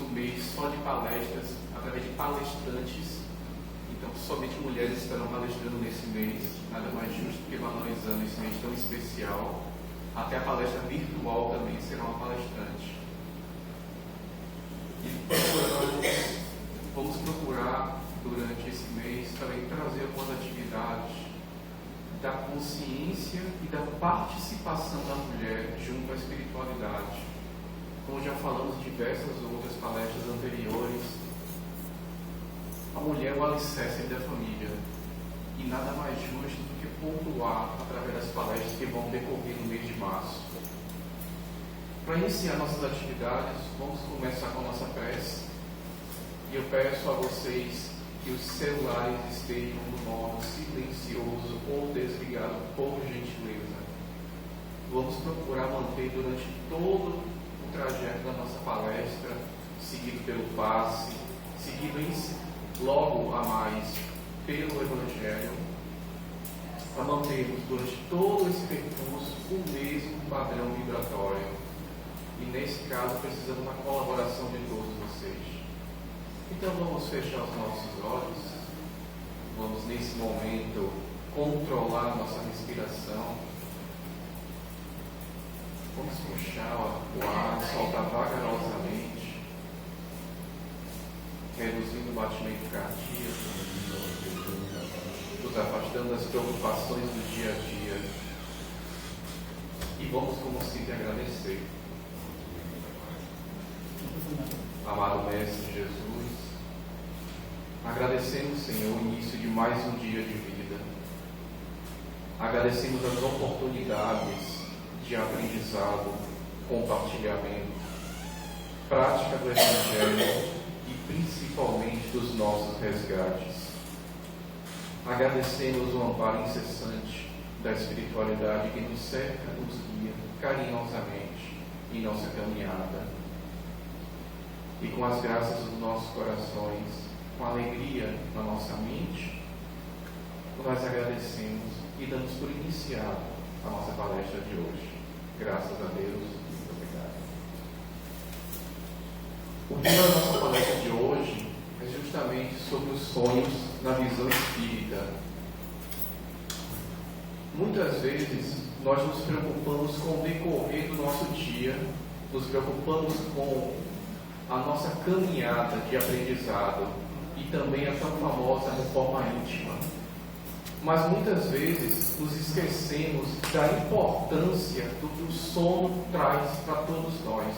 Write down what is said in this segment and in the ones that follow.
um mês só de palestras, através de palestrantes. Então, somente mulheres estarão palestrando nesse mês. Nada mais justo que valorizando esse mês tão especial. Até a palestra virtual também será uma palestrante. E vamos procurar, durante esse mês, também trazer algumas atividades da consciência e da participação da mulher junto à espiritualidade. Como já falamos em diversas outras palestras anteriores, a mulher é o alicerce da família. E nada mais justo do que pontuar através das palestras que vão decorrer no mês de março. Para iniciar nossas atividades, vamos começar com a nossa prece. E eu peço a vocês que os celulares estejam no modo silencioso ou desligado, por gentileza. Vamos procurar manter durante todo o trajeto da nossa palestra, seguido pelo passe, seguido logo a mais pelo Evangelho, para mantermos durante todo esse percurso o mesmo padrão vibratório. E nesse caso precisamos da colaboração de todos vocês. Então vamos fechar os nossos olhos, vamos nesse momento controlar nossa respiração, vamos puxar o ar, soltar vagarosamente, reduzindo o batimento cardíaco, nos afastando das preocupações do dia a dia, e vamos, como sempre, agradecer. Amado Mestre Jesus, agradecemos, Senhor, o início de mais um dia de vida. Agradecemos as oportunidades de aprendizado, compartilhamento, prática do Evangelho e principalmente dos nossos resgates. Agradecemos o amparo incessante da espiritualidade que nos cerca, nos guia carinhosamente em nossa caminhada. E com as graças dos nossos corações, com alegria na nossa mente, nós agradecemos e damos por iniciado a nossa palestra de hoje. Graças a Deus, muito obrigado. O tema da nossa palestra de hoje é justamente sobre os sonhos na visão espírita. Muitas vezes nós nos preocupamos com o decorrer do nosso dia, nos preocupamos com a nossa caminhada de aprendizado e também a tão famosa reforma íntima. Mas muitas vezes nos esquecemos da importância do que o sono traz para todos nós.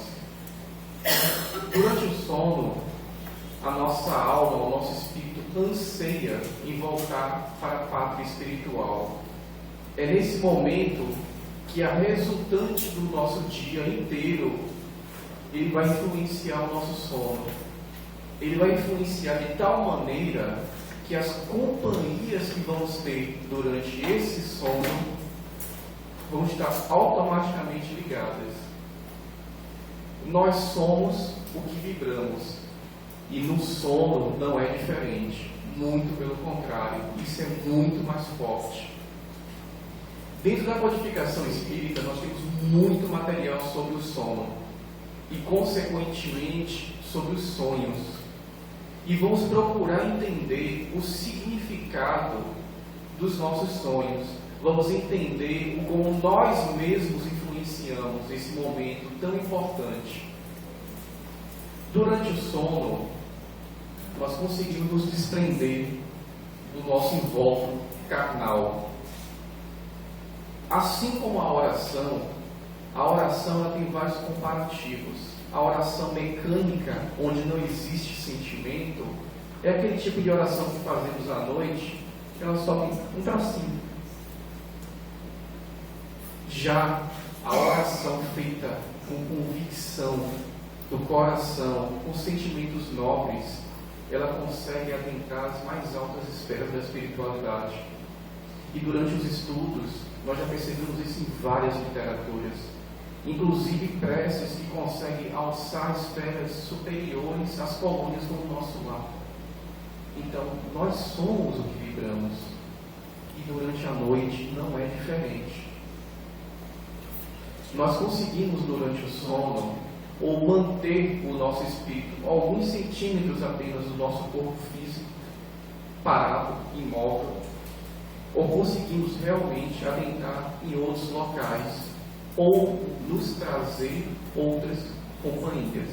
Durante o sono, a nossa alma, o nosso espírito anseia em voltar para a pátria espiritual. É nesse momento que a resultante do nosso dia inteiro ele vai influenciar o nosso sono. Ele vai influenciar de tal maneira que as companhias que vamos ter durante esse sono vão estar automaticamente ligadas. Nós somos o que vibramos. E no sono não é diferente. Muito pelo contrário. Isso é muito mais forte. Dentro da codificação espírita, nós temos muito material sobre o sono. E, consequentemente, sobre os sonhos. E vamos procurar entender o significado dos nossos sonhos. Vamos entender como nós mesmos influenciamos esse momento tão importante. Durante o sono, nós conseguimos nos desprender do nosso invólucro carnal. Assim como a oração ela tem vários comparativos. A oração mecânica, onde não existe sentimento, é aquele tipo de oração que fazemos à noite, que ela sobe um tracinho. Já a oração feita com convicção do coração, com sentimentos nobres, ela consegue adentrar as mais altas esferas da espiritualidade. E durante os estudos, nós já percebemos isso em várias literaturas. Inclusive preces que conseguem alçar esferas superiores às colônias do nosso lar. Então, nós somos o que vibramos. E durante a noite não é diferente. Nós conseguimos, durante o sono, ou manter o nosso espírito alguns centímetros apenas do nosso corpo físico parado, imóvel, ou conseguimos realmente adentrar em outros locais ou nos trazer outras companhias.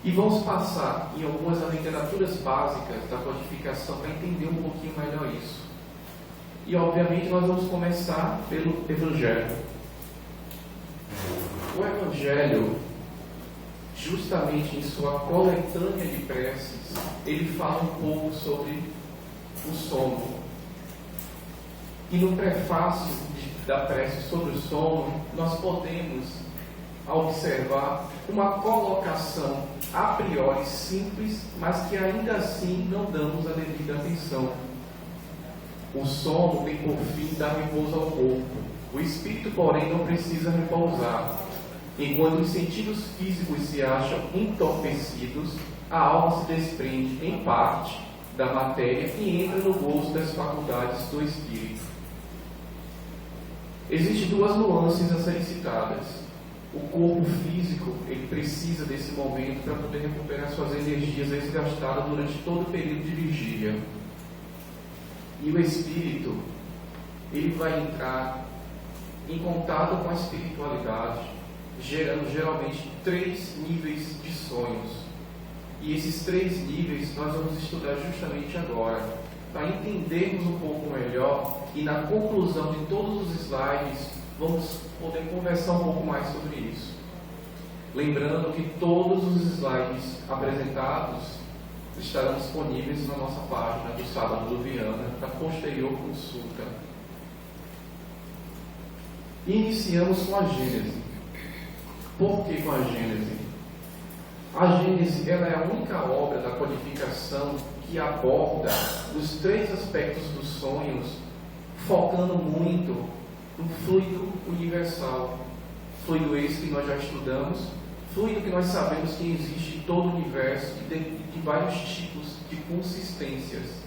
E vamos passar em algumas das literaturas básicas da codificação para entender um pouquinho melhor isso. E obviamente nós vamos começar pelo Evangelho. O Evangelho, justamente em sua coletânea de preces, ele fala um pouco sobre o sono. E no prefácio da prece sobre o sono, nós podemos observar uma colocação a priori simples, mas que ainda assim não damos a devida atenção. O sono tem por fim dar repouso ao corpo. O espírito, porém, não precisa repousar. Enquanto os sentidos físicos se acham entorpecidos, a alma se desprende, em parte, da matéria e entra no gozo das faculdades do espírito. Existem duas nuances a serem citadas. O corpo físico, ele precisa desse momento para poder recuperar suas energias desgastadas durante todo o período de vigília. E o espírito, ele vai entrar em contato com a espiritualidade, gerando geralmente 3 níveis de sonhos. E esses 3 níveis nós vamos estudar justamente agora, para entendermos um pouco melhor, e na conclusão de todos os slides vamos poder conversar um pouco mais sobre isso. Lembrando que todos os slides apresentados estarão disponíveis na nossa página do Sábado do Viana, para posterior consulta. Iniciamos com a Gênese. Por que com a Gênese? A Gênese, ela é a única obra da codificação que aborda os 3 aspectos dos sonhos, focando muito no fluido universal. Fluido esse que nós já estudamos, fluido que nós sabemos que existe em todo o universo e de vários tipos de consistências.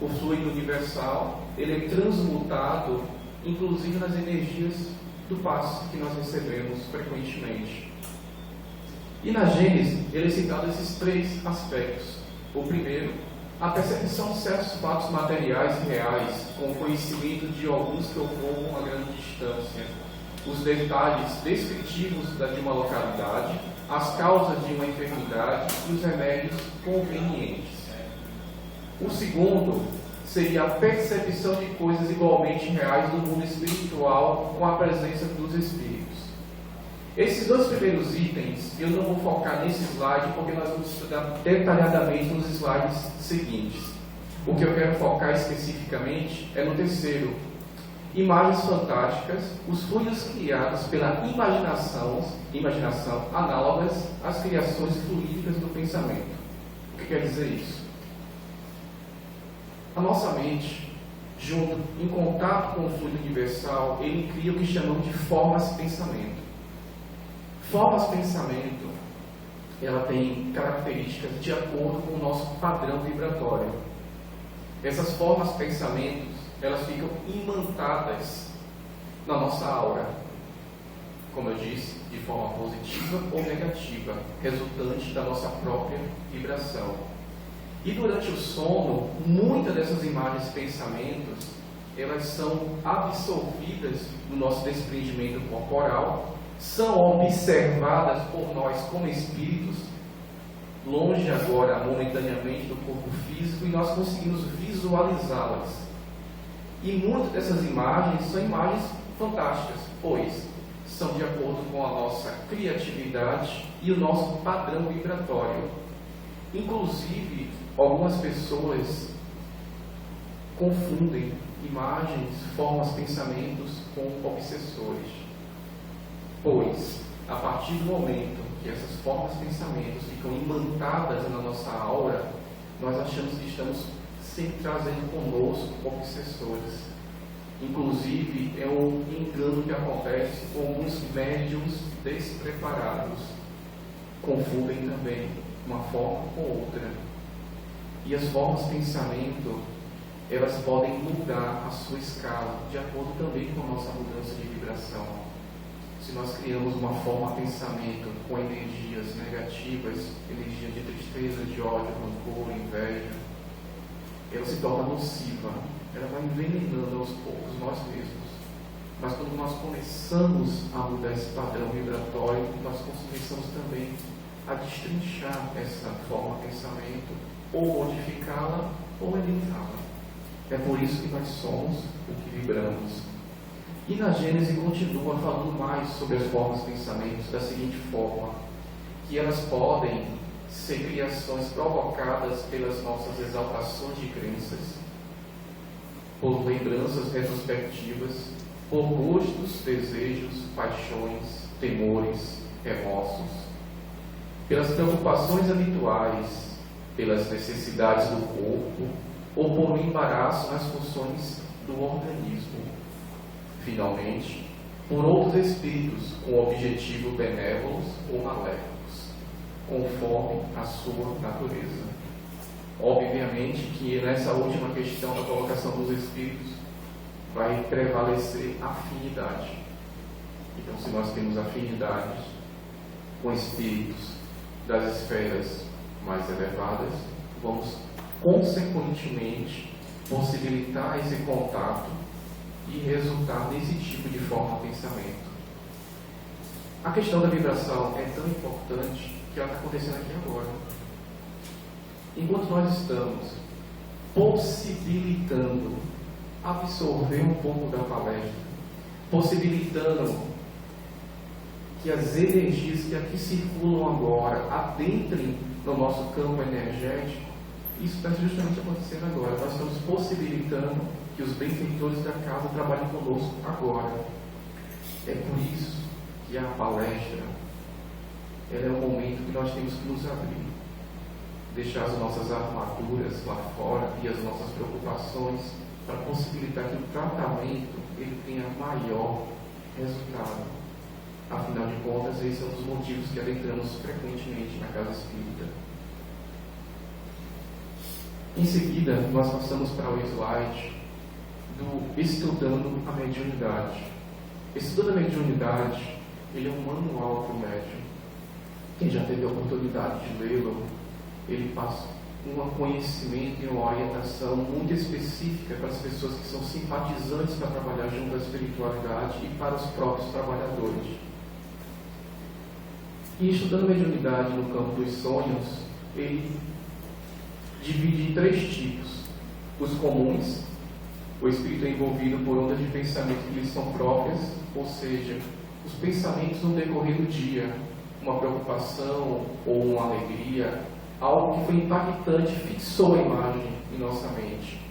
O fluido universal, ele é transmutado, inclusive nas energias do passe que nós recebemos frequentemente. E na Gênese, ele é citado esses 3 aspectos. O primeiro, a percepção de certos fatos materiais e reais, com o conhecimento de alguns que ocorram a grande distância, os detalhes descritivos de uma localidade, as causas de uma enfermidade e os remédios convenientes. O segundo seria a percepção de coisas igualmente reais do mundo espiritual com a presença dos espíritos. Esses 2 primeiros itens, eu não vou focar nesse slide, porque nós vamos estudar detalhadamente nos slides seguintes. O que eu quero focar especificamente é no terceiro. Imagens fantásticas, os fluidos criados pela imaginação análogas às criações fluídicas do pensamento. O que quer dizer isso? A nossa mente, junto, em contato com o fluido universal, ele cria o que chamamos de formas-pensamento. Formas-pensamento, ela tem características de acordo com o nosso padrão vibratório. Essas formas-pensamentos, elas ficam imantadas na nossa aura, como eu disse, de forma positiva ou negativa, resultante da nossa própria vibração. E durante o sono, muitas dessas imagens e pensamentos, elas são absorvidas no nosso desprendimento corporal, são observadas por nós como espíritos, longe agora momentaneamente do corpo físico, e nós conseguimos visualizá-las. E muitas dessas imagens são imagens fantásticas, pois são de acordo com a nossa criatividade e o nosso padrão vibratório. Inclusive, algumas pessoas confundem imagens, formas, pensamentos com obsessores. Pois, a partir do momento que essas formas, pensamentos ficam imantadas na nossa aura, nós achamos que estamos sempre trazendo conosco obsessores. Inclusive, é um engano que acontece com alguns médiuns despreparados. Confundem também uma forma com outra. E as formas de pensamento, elas podem mudar a sua escala, de acordo também com a nossa mudança de vibração. se nós criamos uma forma de pensamento com energias negativas, energia de tristeza, de ódio, rancor, inveja, ela se torna nociva, ela vai envenenando aos poucos nós mesmos. Mas quando nós começamos a mudar esse padrão vibratório, nós começamos também a destrinchar essa forma de pensamento, ou modificá-la, ou eliminá-la. É por isso que nós somos o que vibramos. E na Gênesis continua falando mais sobre as formas de pensamento da seguinte forma, que elas podem ser criações provocadas pelas nossas exaltações de crenças, por lembranças retrospectivas, por gostos, desejos, paixões, temores, remorsos, pelas preocupações habituais, pelas necessidades do corpo, ou por um embaraço nas funções do organismo. Finalmente, por outros espíritos com objetivos benévolos ou maléficos, conforme a sua natureza. Obviamente que nessa última questão da colocação dos espíritos vai prevalecer a afinidade. Então, se nós temos afinidades com espíritos das esferas mais elevadas, vamos consequentemente possibilitar esse contato e resultar nesse tipo de forma de pensamento. A questão da vibração é tão importante que ela está acontecendo aqui agora. Enquanto nós estamos possibilitando absorver um pouco da palestra, possibilitando que as energias que aqui circulam agora adentrem no nosso campo energético, isso está justamente acontecendo agora. Nós estamos possibilitando que os benfeitores da casa trabalhem conosco agora. É por isso que a palestra ela é o momento que nós temos que nos abrir, deixar as nossas armaduras lá fora e as nossas preocupações para possibilitar que o tratamento ele tenha maior resultado. Afinal de contas, esse é um dos motivos que adentramos frequentemente na casa espírita. Em seguida, nós passamos para o slide do Estudando a Mediunidade. Estudando a Mediunidade, ele é um manual para o médium. Quem já teve a oportunidade de lê-lo, ele passa um conhecimento e uma orientação muito específica para as pessoas que são simpatizantes para trabalhar junto à espiritualidade e para os próprios trabalhadores. E estudando a mediunidade no campo dos sonhos, ele divide em 3 tipos. Os comuns, o espírito é envolvido por ondas de pensamento que lhe são próprias, ou seja, os pensamentos no decorrer do dia, uma preocupação ou uma alegria, algo que foi impactante, fixou a imagem em nossa mente.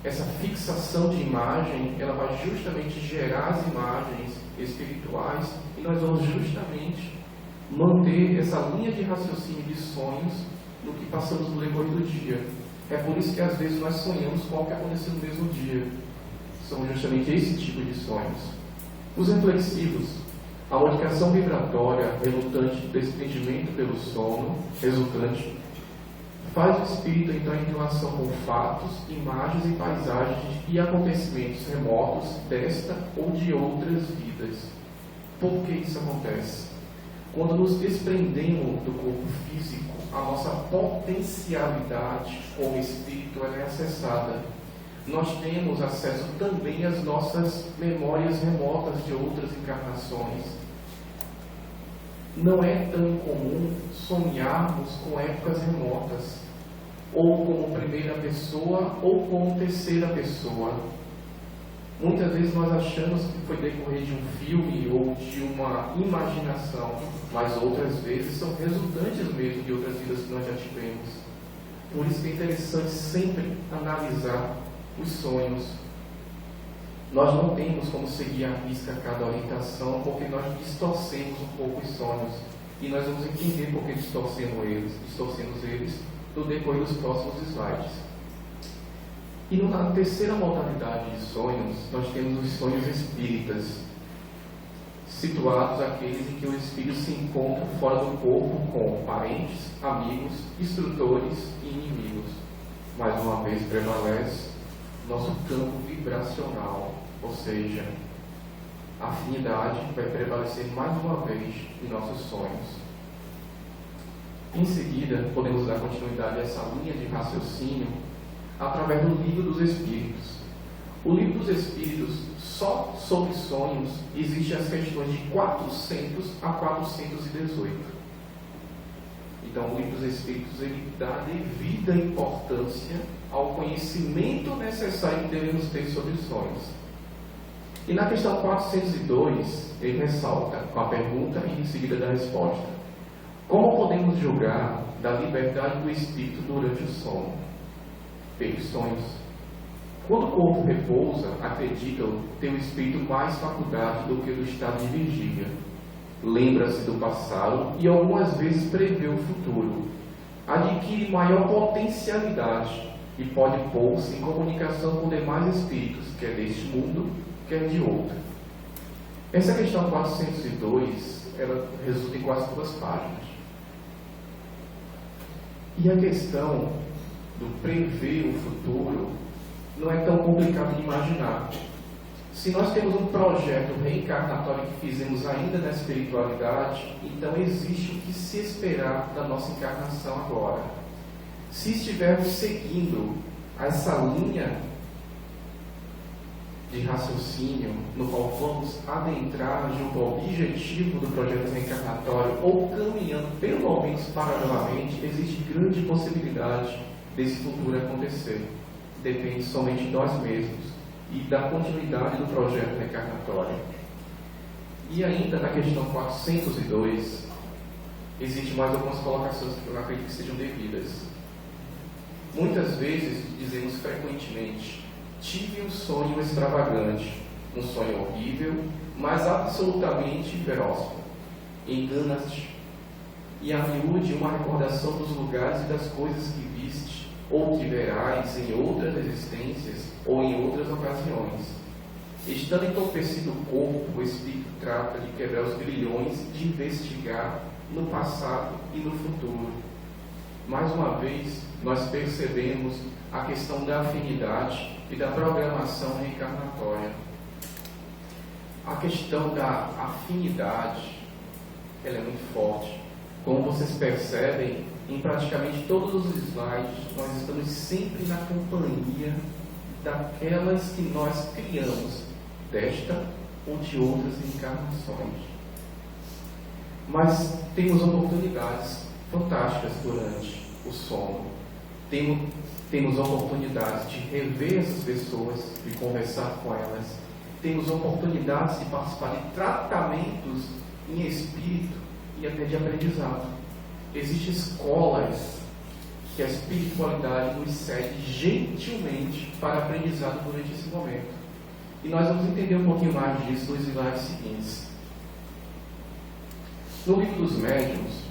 Essa fixação de imagem, ela vai justamente gerar as imagens espirituais e nós vamos justamente manter essa linha de raciocínio de sonhos no que passamos no decorrer do dia. É por isso que às vezes nós sonhamos com o que aconteceu no mesmo dia. São justamente esse tipo de sonhos. Os reflexivos, a modificação vibratória resultante do desprendimento pelo sono, resultante, faz o espírito entrar em relação com fatos, imagens e paisagens e acontecimentos remotos desta ou de outras vidas. Por que isso acontece? Quando nos desprendemos do corpo físico, a nossa potencialidade como espírito é acessada. Nós temos acesso também às nossas memórias remotas de outras encarnações. Não é tão incomum sonharmos com épocas remotas, ou como primeira pessoa, ou como terceira pessoa. Muitas vezes nós achamos que foi decorrer de um filme ou de uma imaginação, mas outras vezes são resultantes mesmo de outras vidas que nós já tivemos. Por isso que é interessante sempre analisar os sonhos. Nós não temos como seguir à risca cada orientação, porque nós distorcemos um pouco os sonhos. E nós vamos entender por que distorcemos eles no decorrer dos próximos slides. E na terceira modalidade de sonhos, nós temos os sonhos espíritas, situados aqueles em que o espírito se encontra fora do corpo com parentes, amigos, instrutores e inimigos. Mais uma vez prevalece nosso campo vibracional, ou seja, a a afinidade vai prevalecer mais uma vez em nossos sonhos. Em seguida, podemos dar continuidade a essa linha de raciocínio através do Livro dos Espíritos. O Livro dos Espíritos, só sobre sonhos, existe as questões de 400 a 418. Então, o Livro dos Espíritos ele dá devida importância ao conhecimento necessário que devemos ter sobre os sonhos. E na questão 402, ele ressalta com a pergunta e em seguida da resposta: como podemos julgar da liberdade do espírito durante o sono? Pelos sonhos. Quando o corpo repousa, acreditam ter o espírito mais faculdade do que o do estado de vigília. Lembra-se do passado e algumas vezes prevê o futuro. Adquire maior potencialidade e pode pôr-se em comunicação com demais espíritos, quer deste mundo, quer de outro. Essa questão 402, ela resulta em quase 2 páginas. E a questão do prever o futuro não é tão complicado de imaginar. Se nós temos um projeto reencarnatório que fizemos ainda na espiritualidade, então existe o que se esperar da nossa encarnação agora. Se estivermos seguindo essa linha de raciocínio no qual vamos adentrar junto ao objetivo do projeto reencarnatório ou caminhando pelo menos paralelamente, existe grande possibilidade desse futuro acontecer. Depende somente de nós mesmos e da continuidade do projeto reencarnatório. E ainda na questão 402, existem mais algumas colocações que eu acredito que sejam devidas. Muitas vezes dizemos frequentemente: tive um sonho extravagante, um sonho horrível, mas absolutamente verossímil. Engana-te e a miúde uma recordação dos lugares e das coisas que viste, ou que verás em outras existências ou em outras ocasiões. Estando entorpecido o corpo, o espírito trata de quebrar os grilhões, de investigar no passado e no futuro. Mais uma vez, nós percebemos a questão da afinidade e da programação reencarnatória. A questão da afinidade, ela é muito forte. Como vocês percebem, em praticamente todos os slides, nós estamos sempre na companhia daquelas que nós criamos, desta ou de outras encarnações. Mas temos oportunidades fantásticas durante o sono. Temos oportunidades de rever essas pessoas, de conversar com elas. Temos oportunidades de participar de tratamentos em espírito e até de aprendizado. Existem escolas que a espiritualidade nos cede gentilmente para aprendizado durante esse momento. E nós vamos entender um pouquinho mais disso nos slides seguintes. No livro dos médiuns,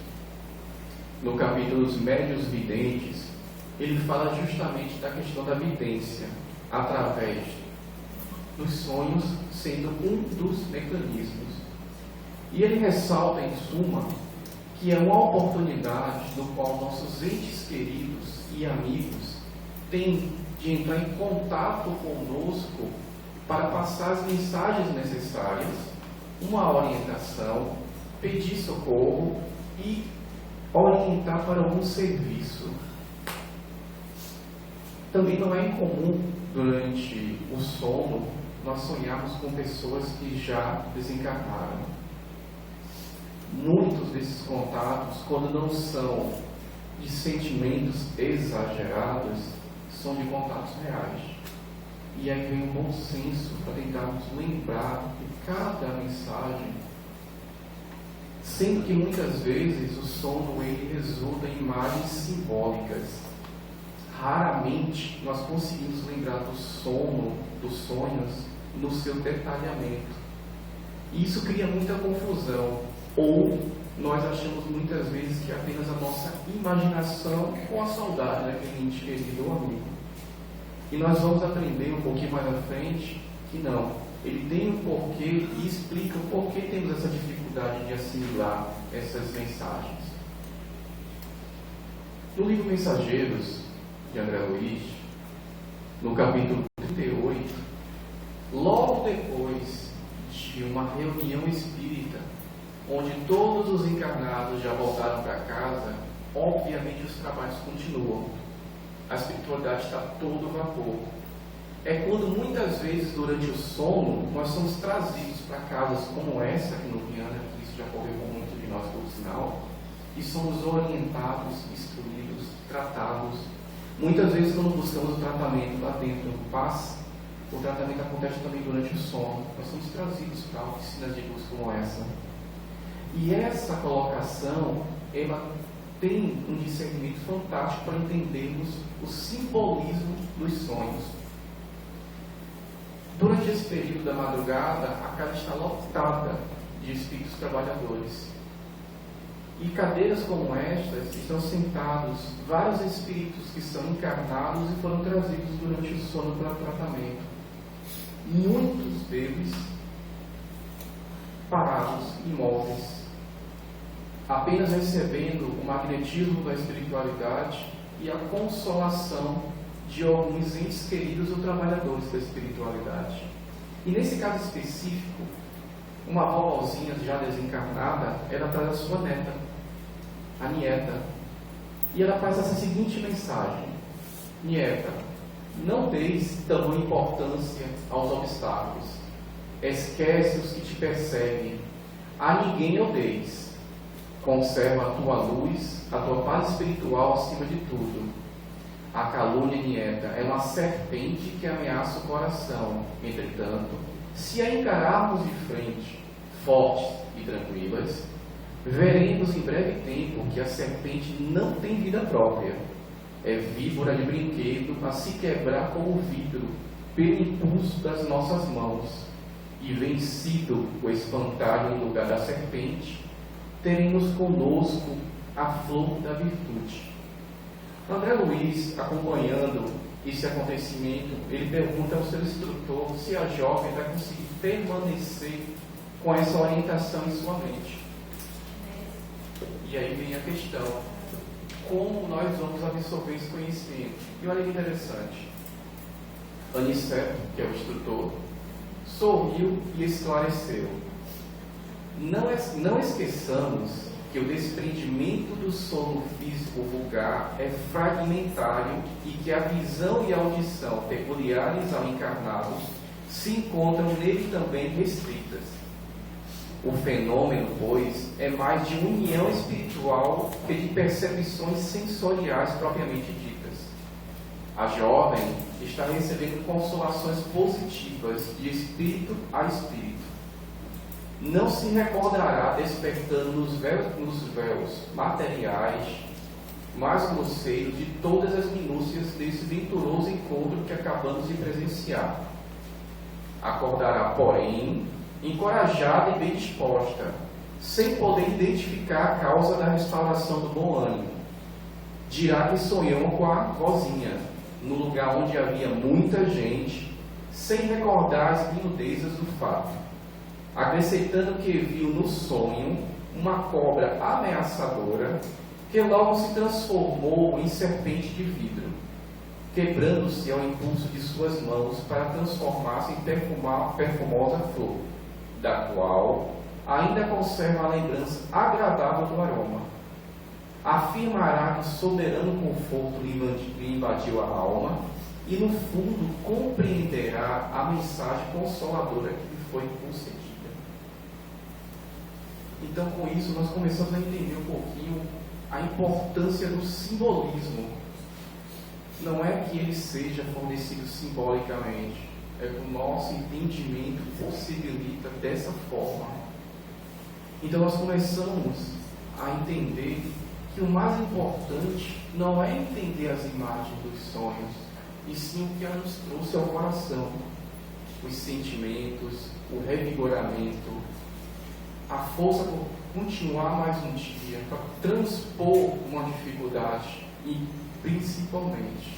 no capítulo dos médiuns videntes, ele fala justamente da questão da vidência através dos sonhos sendo um dos mecanismos. E ele ressalta, em suma, que é uma oportunidade no qual nossos entes queridos e amigos têm de entrar em contato conosco para passar as mensagens necessárias, uma orientação, pedir socorro e orientar para algum serviço. Também não é incomum, durante o sono, nós sonharmos com pessoas que já desencarnaram. Muitos desses contatos, quando não são de sentimentos exagerados, são de contatos reais. E aí vem o bom senso para tentarmos lembrar de cada mensagem, sendo que muitas vezes o sono ele resulta em imagens simbólicas. Raramente nós conseguimos lembrar do sono, dos sonhos, no seu detalhamento. E isso cria muita confusão. Ou nós achamos muitas vezes que é apenas a nossa imaginação ou a saudade daquele ente querido ou amigo. E nós vamos aprender um pouquinho mais à frente que não. Ele tem um porquê e explica o porquê temos essa dificuldade de assimilar essas mensagens. No livro Mensageiros, de André Luiz, no capítulo 38, logo depois de existe uma reunião espírita, onde todos os encarnados já voltaram para casa, obviamente os trabalhos continuam. A espiritualidade está a todo vapor. É quando muitas vezes durante o sono nós somos trazidos para casas como essa aqui no Viana, que isso já ocorreu com muito de nós por sinal, e somos orientados, instruídos, tratados. Muitas vezes quando buscamos o tratamento lá dentro do passe, o tratamento acontece também durante o sono. Nós somos trazidos para oficinas de luz como essa. E essa colocação, ela tem um discernimento fantástico para entendermos o simbolismo dos sonhos. Durante esse período da madrugada, a casa está lotada de espíritos trabalhadores. E cadeiras como estas estão sentados vários espíritos que são encarnados e foram trazidos durante o sono para tratamento. Muitos deles parados, imóveis, apenas recebendo o magnetismo da espiritualidade e a consolação de alguns entes queridos ou trabalhadores da espiritualidade. E nesse caso específico, uma vovozinha já desencarnada, ela traz a sua neta, a nieta, e ela faz essa seguinte mensagem: nieta, não deis tamanha importância aos obstáculos, esquece os que te perseguem, a ninguém odeis, conserva a tua luz, a tua paz espiritual acima de tudo. A calúnia, nieta, é uma serpente que ameaça o coração. Entretanto, se a encararmos de frente, fortes e tranquilas, veremos em breve tempo que a serpente não tem vida própria. É víbora de brinquedo a se quebrar como vidro pelo impulso das nossas mãos. E vencido o espantalho no lugar da serpente, teremos conosco a flor da virtude. André Luiz, acompanhando esse acontecimento, ele pergunta ao seu instrutor se a jovem vai conseguir permanecer com essa orientação em sua mente. E aí vem a questão: como nós vamos absorver esse conhecimento? E olha que interessante. Aniceto, que é o instrutor, sorriu e esclareceu: não esqueçamos que o desprendimento do sono físico vulgar é fragmentário e que a visão e a audição peculiares ao encarnado se encontram nele também restritas. O fenômeno, pois, é mais de união espiritual que de percepções sensoriais propriamente ditas. A jovem está recebendo consolações positivas de espírito a espírito. Não se recordará despertando nos véus materiais mais grosseiros de todas as minúcias desse venturoso encontro que acabamos de presenciar. Acordará, porém, encorajada e bem disposta, sem poder identificar a causa da restauração do bom ânimo. Dirá que sonhou com a vozinha, no lugar onde havia muita gente, sem recordar as minudezas do fato, acrescentando que viu no sonho uma cobra ameaçadora que logo se transformou em serpente de vidro, quebrando-se ao impulso de suas mãos para transformar-se em perfumosa flor, da qual ainda conserva a lembrança agradável do aroma. Afirmará que soberano conforto lhe invadiu a alma e no fundo compreenderá a mensagem consoladora que lhe foi concedida. Então, com isso, nós começamos a entender um pouquinho a importância do simbolismo. Não é que ele seja fornecido simbolicamente, é que o nosso entendimento possibilita dessa forma. Então, nós começamos a entender que o mais importante não é entender as imagens dos sonhos, e sim o que ela nos trouxe ao coração: os sentimentos, o revigoramento, a força por continuar mais um dia, para transpor uma dificuldade e, principalmente,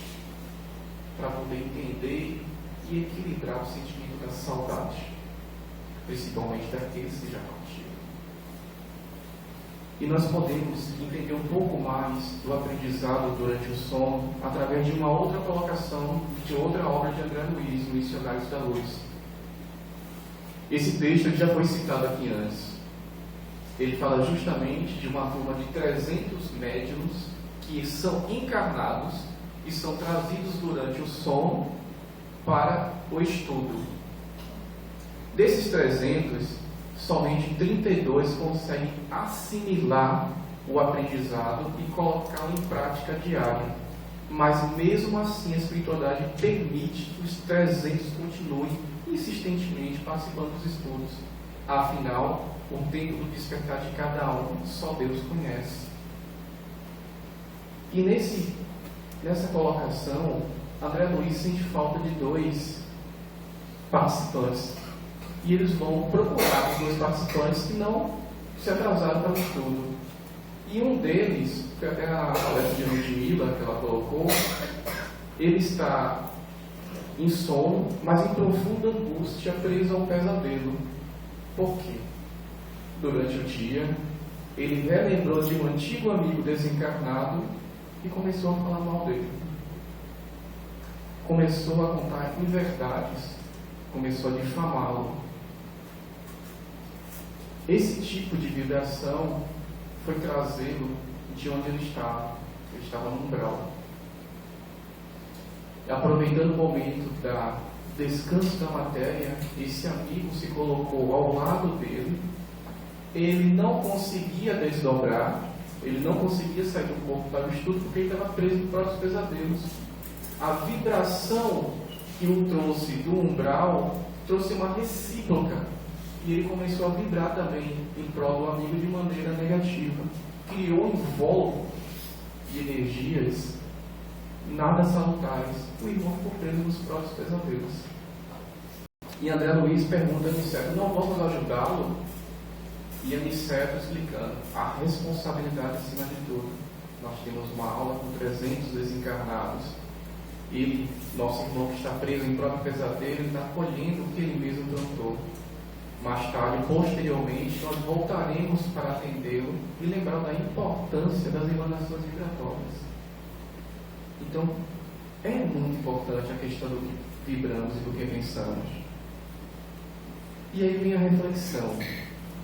para poder entender e equilibrar o sentimento da saudade, principalmente daqueles que já partiram. E nós podemos entender um pouco mais do aprendizado durante o sono através de uma outra colocação de outra obra de André Luiz, Missionários da Luz. Esse texto ele já foi citado aqui antes. Ele fala justamente de uma turma de 300 médiuns que são encarnados e são trazidos durante o sono para o estudo. Desses 300, somente 32 conseguem assimilar o aprendizado e colocá-lo em prática diária. Mas mesmo assim a espiritualidade permite que os 300 continuem insistentemente participando dos estudos. Afinal, o tempo do despertar de cada um só Deus conhece. E nessa colocação, André Luiz sente falta de 2 participantes. E eles vão procurar os 2 participantes que não se atrasaram para o estudo. E um deles, foi até a palestra de Ludmilla que ela colocou, ele está em sono, mas em profunda angústia, preso a um pesadelo. Por quê? Durante o dia, ele relembrou de um antigo amigo desencarnado e começou a falar mal dele. Começou a contar inverdades, começou a difamá-lo. Esse tipo de vibração foi trazê-lo de onde ele estava. Ele estava no umbral. Aproveitando o momento da descanso da matéria, esse amigo se colocou ao lado dele. Ele não conseguia desdobrar, ele não conseguia sair do corpo para o estudo porque ele estava preso em próprios pesadelos. A vibração que o trouxe do umbral trouxe uma recíproca. E ele começou a vibrar também em prol do amigo de maneira negativa. Criou um voo de energias nada salutares. O irmão ficou preso nos próprios pesadelos. E André Luiz pergunta a Aniceto: não vamos ajudá-lo? E Aniceto explicando a responsabilidade acima de tudo. Nós temos uma aula com 300 desencarnados. Ele, nosso irmão que está preso em próprio pesadelo, está colhendo o que ele mesmo plantou. Mais tarde, posteriormente, nós voltaremos para atendê-lo e lembrar da importância das emanações vibratórias. Então, é muito importante a questão do que vibramos e do que pensamos. E aí vem a reflexão,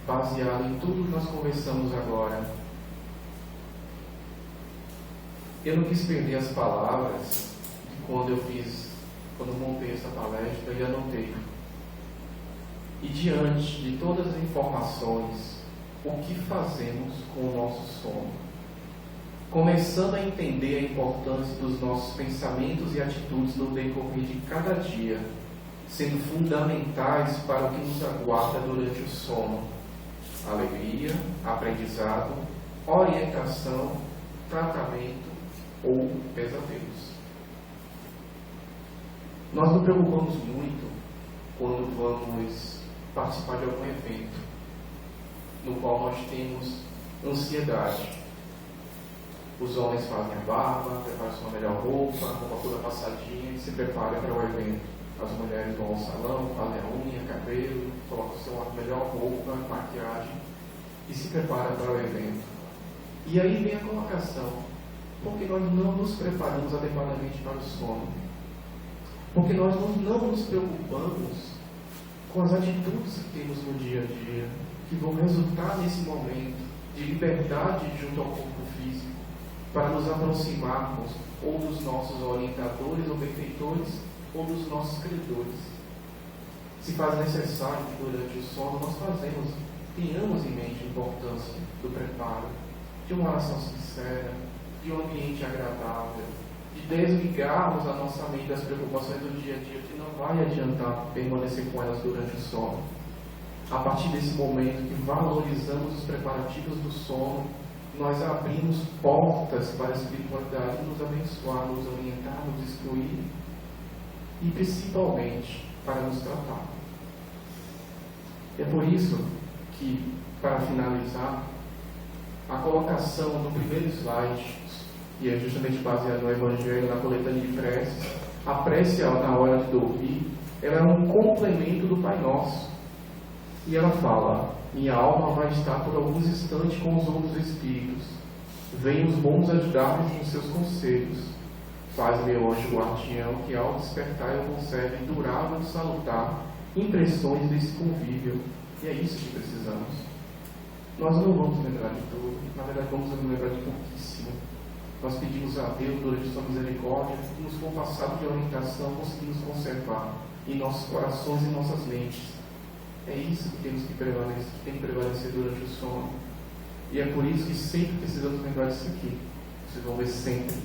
baseada em tudo que nós conversamos agora. Eu não quis perder as palavras de quando montei essa palestra e anotei. E diante de todas as informações, o que fazemos com o nosso sono? Começando a entender a importância dos nossos pensamentos e atitudes no decorrer de cada dia, sendo fundamentais para o que nos aguarda durante o sono: alegria, aprendizado, orientação, tratamento ou pesadelos. Nós nos preocupamos muito quando vamos participar de algum evento no qual nós temos ansiedade. Os homens fazem a barba, preparam sua melhor roupa, a roupa toda passadinha e se preparam para o evento. As mulheres vão ao salão, fazem a unha, cabelo, colocam sua melhor roupa, maquiagem e se preparam para o evento. E aí vem a colocação: por que nós não nos preparamos adequadamente para o sono? Porque nós não nos preocupamos com as atitudes que temos no dia a dia, que vão resultar nesse momento de liberdade junto ao corpo físico, para nos aproximarmos ou dos nossos orientadores ou benfeitores, ou dos nossos credores. Se faz necessário que durante o sono nós tenhamos em mente a importância do preparo, de uma oração sincera, de um ambiente agradável, de desligarmos a nossa mente das preocupações do dia a dia, que não vai adiantar permanecer com elas durante o sono. A partir desse momento que valorizamos os preparativos do sono, nós abrimos portas para a espiritualidade nos abençoar, nos orientar, nos instruir e principalmente para nos tratar. É por isso que, para finalizar, a colocação do primeiro slide, que é justamente baseado no Evangelho, na coletânea de preces, a prece na hora de dormir, ela é um complemento do Pai Nosso. E ela fala: minha alma vai estar por alguns instantes com os outros espíritos. Venham os bons ajudar-me com seus conselhos. Faz meu anjo guardião que ao despertar eu conserve durável e salutar impressões desse convívio. E é isso que precisamos. Nós não vamos lembrar de tudo, na verdade vamos lembrar de pouquíssimo. Nós pedimos a Deus, durante sua misericórdia, que nos, com o passado de orientação, conseguimos conservar em nossos corações e nossas mentes. É isso que temos que prevalecer, que tem que prevalecer durante o sono. E é por isso que sempre precisamos lembrar disso aqui. Vocês vão ver sempre.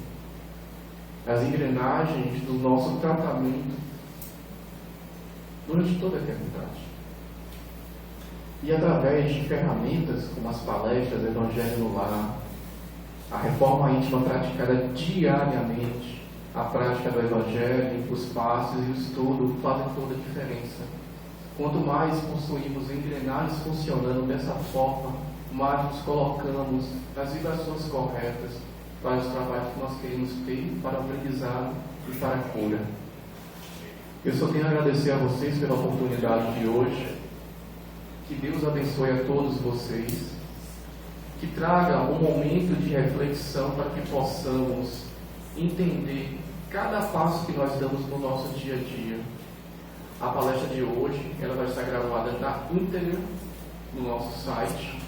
As engrenagens do nosso tratamento durante toda a eternidade. E através de ferramentas como as palestras, Evangelho no Lar, a reforma íntima praticada diariamente, a prática do Evangelho, os passos e o estudo fazem toda a diferença. Quanto mais possuímos engrenagens funcionando dessa forma, mais nos colocamos nas vibrações corretas para os trabalhos que nós queremos ter, para o aprendizado e para a cura. Eu só tenho a agradecer a vocês pela oportunidade de hoje. Que Deus abençoe a todos vocês. Que traga um momento de reflexão para que possamos entender cada passo que nós damos no nosso dia a dia. A palestra de hoje ela vai estar gravada na íntegra no nosso site,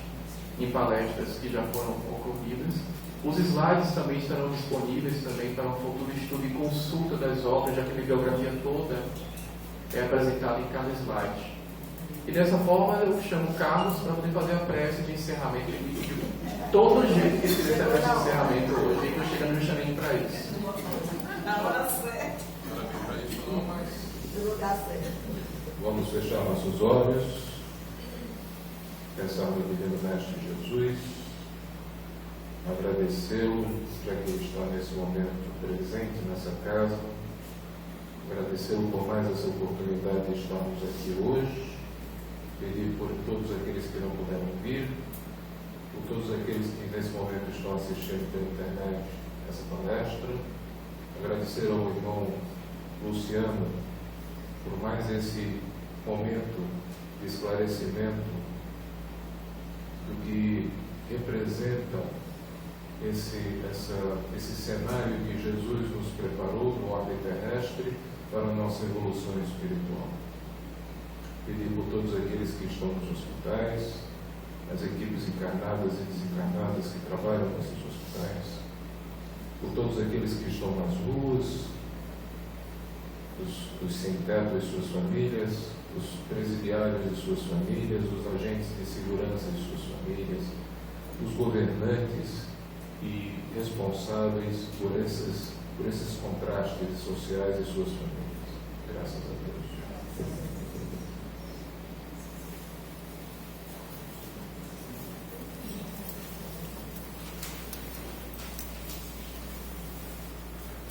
em palestras que já foram ocorridas. Os slides também estarão disponíveis também para um futuro estudo e consulta das obras, já que a bibliografia toda é apresentada em cada slide. E dessa forma eu chamo o Carlos para poder fazer a prece de encerramento. Ele me pediu todo jeito que ele fizesse a prece de encerramento hoje. E estou chegando justamente para isso. Na hora certa. Vamos fechar nossos olhos, pensar no Divino Mestre Jesus, agradecê-lo, já que ele está nesse momento presente nessa casa, agradecê-lo por mais essa oportunidade de estarmos aqui hoje, pedir por todos aqueles que não puderam vir, por todos aqueles que nesse momento estão assistindo pela internet essa palestra, agradecer ao irmão Luciano por mais esse momento de esclarecimento do que representa esse cenário que Jesus nos preparou no orbe terrestre para a nossa evolução espiritual. Pedir por todos aqueles que estão nos hospitais, as equipes encarnadas e desencarnadas que trabalham nesses hospitais, por todos aqueles que estão nas ruas, os sem-teto e suas famílias, os presidiários e suas famílias, os agentes de segurança e suas famílias, os governantes e responsáveis por esses contrastes sociais e suas famílias. Graças a Deus.